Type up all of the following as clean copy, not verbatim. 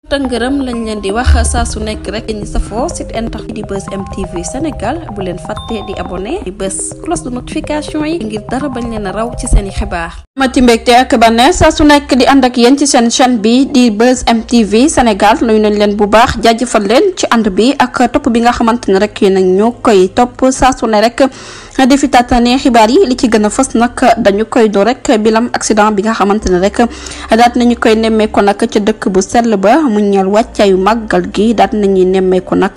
tëngërëm lañ leen di wax saa su nekk rek ñi safoo site internet di Buzz M TV Sénégal bu leen fàtte di abonné di bës cloche de notification yi ngir dara bañ leen a raw ci seen i xibaar. mati mbégte ak bànneex saa su nekk di ànd ak yéen ci seen chaîne bi di Buzz M TV Sénégal nuyu nañ leen bu baax jaajëfal leen ci ànd bi ak topp bi nga xamante ne rek yéen a ñu koy topp saa su ne rek. di fi tàttaane xibaar yi li ci gën a fës nag dañu koy do rek bilam accident bi nga xamante ne rek daat nañu koy nemmeeku nag ca dëkk bu sell ba mu ñeel wàccaayu màggal gi daat nañuy nemmeeku nag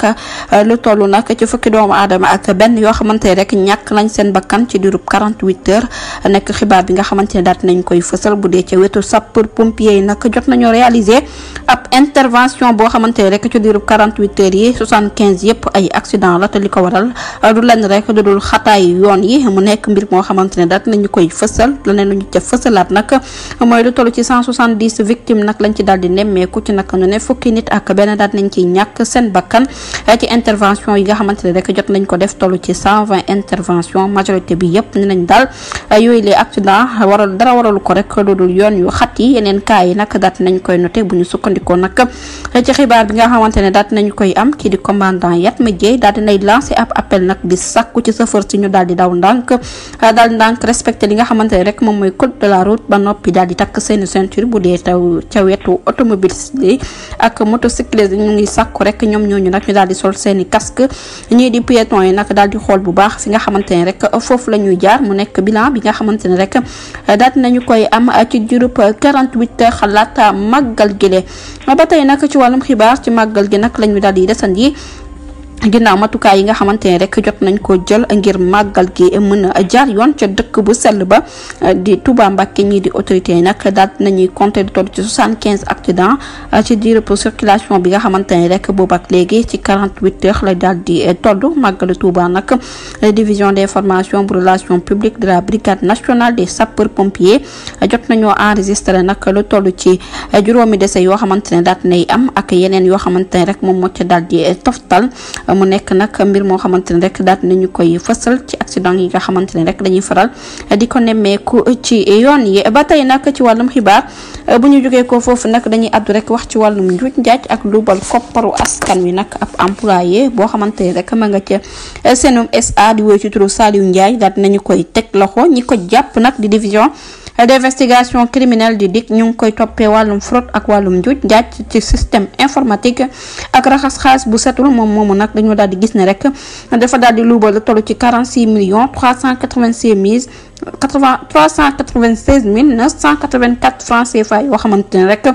lu toll nag ci fukki doomu aadama ak benn yoo xamante ne rek ñàkk nañ seen bakkan ci diirub 48 heures nekk xibaar bi nga xamante ne daat nañ koy fësal bu dee ca wetu sapeur pompier yi nag jot nañoo réaliser ab intervention boo xamante ne rek ci diirub 48 heures yi 75 yëpp ay accident la te li ko waral du lenn rek du dul xataay yoon yi mu nekk mbir moo xamante ne daat nañu koy fësal leneen lu ñu ca fësalaat nag mooy lu toll ci 170 victimes nag lañ ci daal di nemmeeku ci nag ñu ne fukki nit ak benn daat nañ ci ñàkk seen bakkan ci intervention yi nga xamante ne rek jot nañ ko def toll ci 120 intervention majorité bi yëpp ne nañ daal yooyu les accident dara waralu ko rek lu dul yoon yu xat yi yeneen cas yi nag daat nañ koy noté bu ñu sukkandikoo nag ci xibaar bi nga xamante ne daat nañu koy am kii di commandant Yatma Dieye daal dinay lancé ab appel nag di sàkku ci chauffeur si ñu daal di daw ndànk respecté li nga xamante ne rek moom mooy code de la route ba noppi daal di takk seeni ceinture bu dee taw ca wetu automobiliste yi ak motocycliste ñu ngi sàkku rek ñoom ñooñu nag ñu daal di sol seeni casque ñii di piéton yi nag daal di xool bu baax fi nga xamante ne rek foofu la ñuy jaar mu nekk bilan bi nga xamante ne rek daal nañu koy am ci juróom 48 xalaat màggal gi le ba tey nag ci wàllum xibaar ci màggal gi nag lañu daal di desandi ginnaaw matukaay yi nga xamante ne rek jot nañ ko jël ngir màggal gi mën a jaar yoon ca dëkk bu sell ba di Touba Mbacké ñii di autorité yi nag daal nañuy compter di toll ci 75 accident ci diir pour circulation bi nga xamante ne rek boobu ak léegi ci 48 heures la daal di toll màggalu Touba nag division d'information pour relations publiques de la brigade nationale des sapeurs pompiers jot nañoo enregistré nag lu toll ci juróomi décès yoo xamante ne daal nay am ak yeneen yoo xamante ne rek moom moo ca daal di toftal mu nekk nag mbir moo xamante ne rek daat nañu koy fësal ci accident yi nga xamante ne rek dañuy faral di ko nemmeeku ci yoon yi ba tey nag ci wàllum xibaar bu ñu jógee ko foofu nag dañuy addu rek wax ci wàllum njuuj njaaj ak luubal kopparu askan wi nag ab employé boo xamante ne rek ma nga ca Senum SA di wéy ci turu Saliou Ndiaye daat nañu koy teg loxo ñi ko jàpp nag di division d'investigation criminelle di DIC ñu ngi koy toppee wàllum fraude ak wàllum njuuj njaaj ci système informatique ak raxas xaalis bu setul moom moomu nag dañoo daal di gis ne rek dafa daal di luubal toll ci 46 millions 396 mille 984 francs CFA yoo xamante ne rek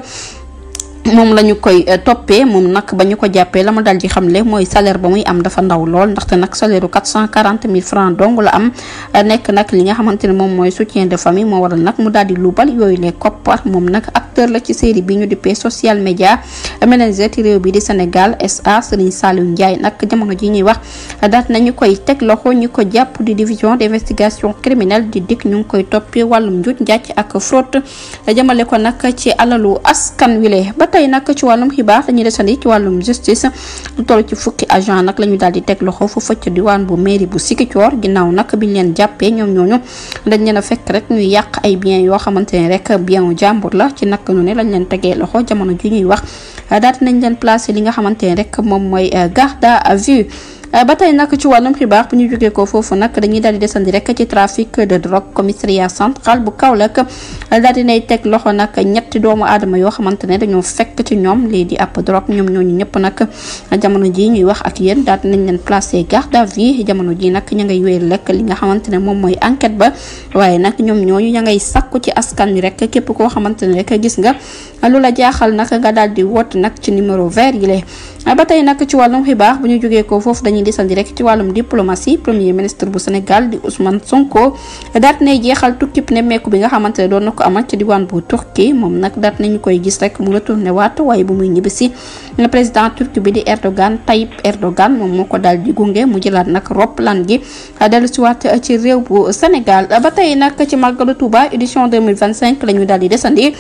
moom la ñu koy toppee moom nag ba ñu ko jàppee la ma dal di xamle mooy salaire ba muy am dafa ndaw lool ndaxte nag salaire u 440 000 francs dong la am nekk nag li nga xamante ne moom mooy soutien de famille moo waral nag mu daal di luubal yooyu les koppar moom nag acteur la ci série bi ñu dippee social media manager ci réew bi di Sénégal SA Serigne Saliou Ndiaye nag jamono ji ñuy wax daat nañu koy teg loxo ñu ko jàpp di division d'investigation criminelle di DIC ñu ngi koy toppee wàllum njuuj njaaj ak fraude jëmale ko nag ci alalu askan wile tey nag ci wàllum xibaar dañuy desandi ci wàllum justice lu toll ci fukki agent nag la ñu daal di teg loxo fu fëcc diwaan bu mairie bu Ziguinchor ginnaaw nag biñ leen jàppee ñoom ñooñu dañ leen a fekk rek ñuy yàq ay biens yoo xamante ne rek bien jàmbur la ci nag nu ne lañ leen tegee loxo jamono ji ñuy wax daal nañ leen placé li nga xamante ne rek moom mooy garde à vue ba tey nag ci wàllum xibaar bu ñu jógee ko foofu nag dañuy daal di desandi rek ci trafic de drogue commissariat central bu Kaolack daal di nay teg loxo nag ñetti doomu aadama yoo xamante ne dañoo fekk ci ñoom lii di ab drogue ñoom ñooñu ñëpp nag jamono ji ñuy wax ak yéen daal nañ leen placé garde à vue jamono ji nag ña ngay wéyal rek li nga xamante ne moom mooy enquête ba waaye nag ñoom ñooñu ña ngay sàkku ci askan wi rek képp koo xamante ne rek gis nga lu la jaaxal nag nga daal di woote nag ci numéro vert yi le ba tey nag ci wàllum xibaar bu ñu jógee ko foofu dañuy desandi rek ci wàllum diplomatie premier ministre bu Sénégal di Ousmane Sonko daat nay jeexal tukkib nemmeeku bi nga xamante ne doon na ko amal ci diwaan bu Turquie moom nag daat nañu koy gis rek mu retourné waat waaye bu muy ñibbisi le président turc bi di Tayyip Erdogan moom moo ko daal di gunge mu jëlaat nag roplaan gi dellu si waat ci réew bu Sénégal ba tey nag ci màggalu Touba édition 2025 la ñu daal di desandi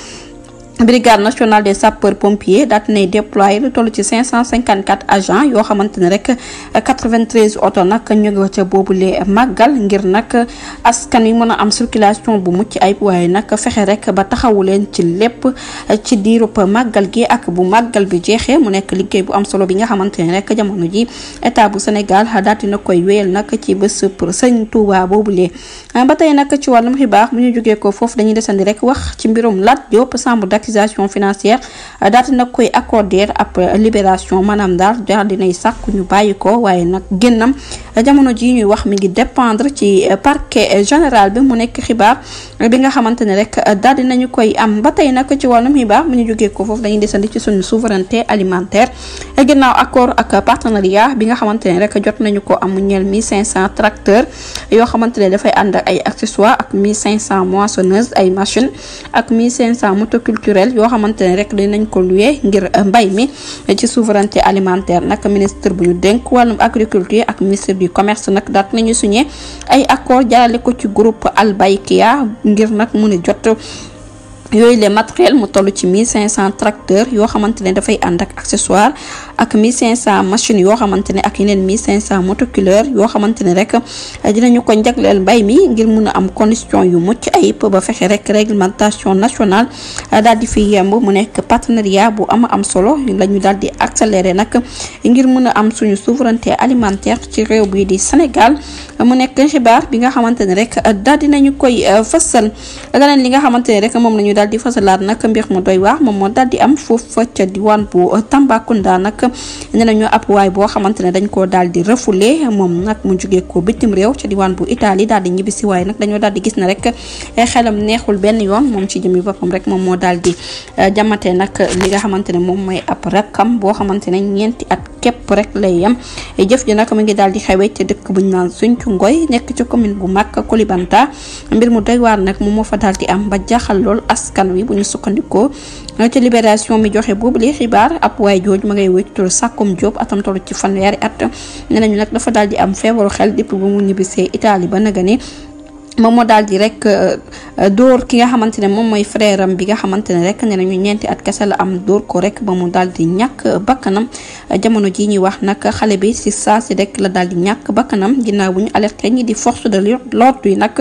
brigade nationale des sapeurs pompiers daat nay déployé lu toll ci 554 agents yoo xamante ne rek 93 oto nag ñu ngi ca boobule màggal ngir nag askan wi mën a am circulation bu mucc ayib waaye nag fexe rek ba taxawu leen ci lépp ci diirub màggal gi ak bu màggal bi jeexee mu nekk liggéey bu am solo bi nga xamante ne rek jamono ji état bu Sénégal daal dina koy wéyal nag ci bés pour Sëñ Touba boobule. ba tey nag ci wàllum xibaar bu ñu jógee ko foofu dañuy desandi rek wax ci mbirum Lat Diop chambre d'accusation financière daal dina koy accorder ab libération maanaam daal dinay sàkku ñu bàyyi ko waaye nag génnam jamono ji ñuy wax mi ngi dépendre ci parquet général bi mu nekk xibaar bi nga xamante ne rek daal dinañu koy am. ba tey nag ci wàllum xibaar bu ñu jógee ko foofu dañuy desandi ci suñu souveraineté alimentaire ginnaaw accord ak partenariat bi nga xamante ne rek jot nañu ko am ñeel 1500 tracteurs yoo xamante ne dafay ànd ak ay accessoires ak 1500 moissonneuses ay machines ak 1500 motoculturels yoo xamante ne rek dinañ ko loué ngir mbay mi ci souveraineté alimentaire nag ministre bu ñu dénk wàllum agriculture ak ministre du commerce nag daat nañu signé ay accord jaarale ko ci groupe Albaykia ngir nag mun a jot yooyu les matériel mu toll ci 1500 tracteurs yoo xamante ne dafay ànd ak accessoire ak 1500 machines yoo xamante ne ak yeneen 1500 motoculeurs yoo xamante ne rek dinañu ko jagleel mbay mi ngir mun a am condition yu mucc ayib ba fexe rek réglementation nationale daal di fi yemb mu nekk partenariat bu am solo la ñu daal di accélérer nag ngir mun a am suñu souveraineté alimentaire ci réew bii di Sénégal mu nekk xibaar bi nga xamante ne rek daal di nañu koy fësal leneen li nga xamante ne rek moom lañu daal di fasalaat nag mbir mu doy waar moom moo daal di am foofu ca diwaan bu Tambacounda nag nee nañu ab waay boo xamante ne dañ koo daal di refoulé moom nag mu jógee ko bitim réew ca diwaan bu Italie daal di ñibbisi waaye nag dañoo daal di gis ne rek xelam neexul benn yoon moom ci jëmi boppam rek moom moo daal di jamate nag li nga xamante ne moom mooy ab rakkam boo xamante ne 4 at képp rek lay yem jëf ji nag mu ngi daal di xewee ca dëkk bu ñu naan Sinthiou Ngoy nekk ci commune bu mag Koulibantang mbir mu doy waar nag moom moo fa daal di am ba jaaxal lool askan wi bu ñu sukkandikoo ci libération mi joxe boobu li xibaar ab waay jooju ma ngay wéy tur Sakum Diop atam tollu ci fanweeri at nee nañu nag dafa daal di am feebaru xel depuis bu mu ñibbisee Italie ba naga ni moom moo daal di rek dóor ki nga xamante ne moom mooy frère am bi nga xamante ne rek nee nañu 4 at kese la am dóor ko rek ba mu daal di ñàkk bakkanam jamono ji ñuy wax nag xale bi si saa si rek la daal di ñàkk bakkanam ginnaaw bu ñu alerté ñi di force de l'ordre yi nag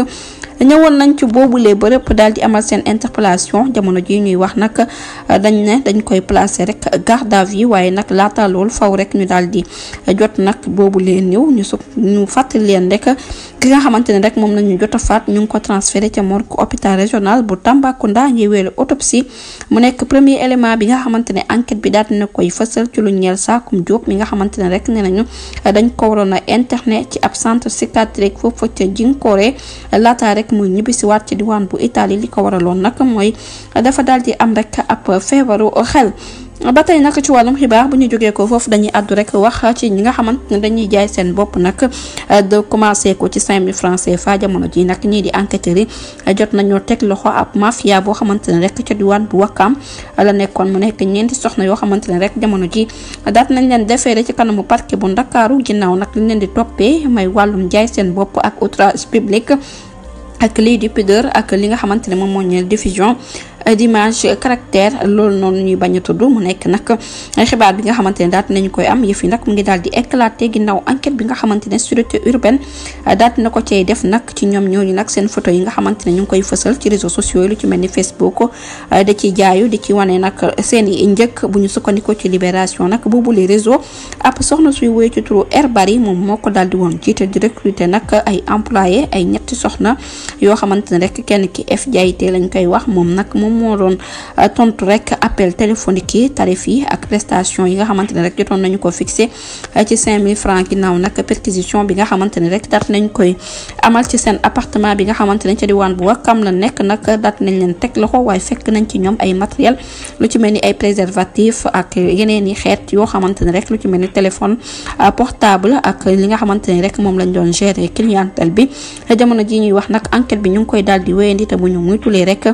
ñëwoon nañ ci boobulee bërëb daal di amal seen interpellation jamono ji ñuy wax nag dañ koy placer rek garde à vue waaye nag laata loolu faw rek ñu daal di jot nag boobulee néew ñu fàttali leen rek ki nga xamante ne rek moom lañu jot a faat ñu ngi ko transféré ca morgue hôpital régional bu Tambacounda ñuy wéelu autopsie mu nekk premier élément bi nga xamante ne enquête bi daal dina koy fësal ci lu ñeel Sakum Diop mi nga xamante ne rek nee nañu dañ ko waroon a internet ci ab centre psychiatrique foofu ca Jinkoore laata rek muy ñibbisiwaat ci diwaan bu Italie li ko waraloon nag mooy dafa daal di am rek ab feebaru xel. ba tey nag ci wàllum xibaar bu ñu jógee ko foofu dañuy àddu rek wax ci ñi nga xamante ne dañuy jaay seen bopp nag de commencé ko ci 5000 francs CFA jamono ji nag ñii di enquêteurs yi jot nañoo teg loxo ab mafia boo xamante ne rek ca diwaan bu Wakam la nekkoon mu nekk 4 soxna yoo xamante ne rek jamono ji daat nañ leen defeere ci kanamu parquet bu Ndakaaru ginnaaw nag liñ leen di toppee may wàllum jaay seen bopp ak outrage public ak lii di pudeur ak li nga xamante ne moom moo ñeel diffusion d'image caractère loolu noonu ñuy bañ a tudd mu nekk nag xibaar bi nga xamante ne daat nañu koy am yëf yi nag mu ngi daal di éclaté ginnaaw enquête bi nga xamante ne sûreté urbaine daat na ko cay def nag ci ñoom ñooñu nag seen photo yi nga xamante ne ñu ngi koy fësal ci réseaux sociaux yi lu ci mel ni Facebook da ci jaayu di ci wane nag seen i njëkk bu ñu sukkandikoo ci libération nag boobu les réseaux ab soxna suy woy ci turu Herbari moom moo ko daal di woon jiite di recruter nag ay employé ay 7 soxna yoo xamante ne rek kenn ki FJT lañ koy wax moom nag moom moo doon tontu rek appel téléphonique yi tarif yi ak prestation yi nga xamante ne rek jotoon nañu ko fixé ci 5000 francs ginnaaw nag perquisition bi nga xamante ne rek daat nañ koy amal ci seen appartement bi nga xamante ne ca diwaan bu Wakam la nekk nag daat nañ leen teg loxo waaye fekk nañ ci ñoom ay matériel lu ci mel ni ay préservatif ak yeneen i xeet yoo xamante ne rek lu ci mel ni téléphone portable ak li nga xamante ne rek moom lañ doon gérer clientèle bi jamono ji ñuy wax nag enquête bi ñu ngi koy daal di wéyandi te bu ñu muytulee rek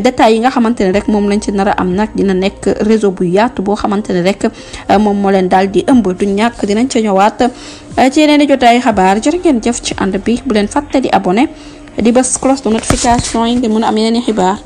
détails yi nga xamante ne rek moom lañ ci nar a am nag dina nekk réseau bu yaatu boo xamante ne rek moom moo leen daal di ëmb du ñàkk dinañ ca ñëwaat ci yeneen i jotaay xabaar jërë ngeen jëf ci ànd bi bu leen fàtte di abonné di bës cloche de notification yi ngeen mën a am yeneen i xibaar